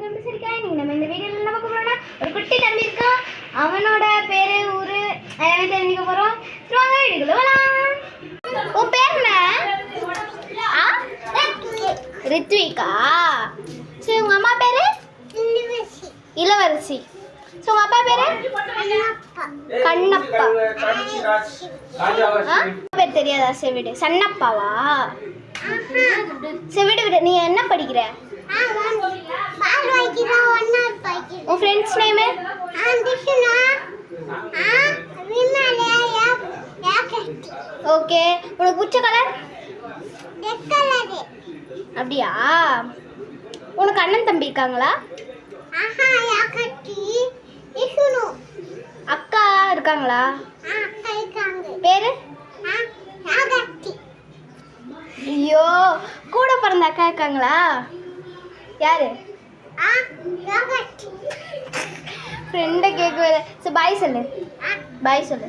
Welcome to சரிக்கா. நீங்க நம்ம இந்த வீடியோல என்ன பார்க்க போறோம்னா ஒரு குட்டி தம்பி இருக்கான். அவனோட பேரு ஊரு எல்லாமே தெரிஞ்சுக்க போறோம். வாங்க வீடியோக்குள்ள போலாம். உன் பேர் என்ன? ரித்விகா. சரி உங்க அம்மா பேரு? இளவரசி. சோ உங்க அப்பா பேரு? கண்ணப்பா. பேர் தெரியாதா? செவிடு. சன்னப்பாவா? செவிடு விடு. நீ என்ன படிக்கிற? உன் ஃப்ரெண்ட்ஸ் நேம்? ஓகே. உனக்கு பிடிச்ச கலர்? அப்படியா? உனக்கு அண்ணன் தம்பி இருக்காங்களா? அக்கா இருக்காங்களா? பேரு? ஐயோ, கூட பிறந்த அக்கா இருக்காங்களா? யாரு? ஃப்ரெண்டை கேட்கவே. சரி பாய் சொல்லு. பாய் சொல்லு.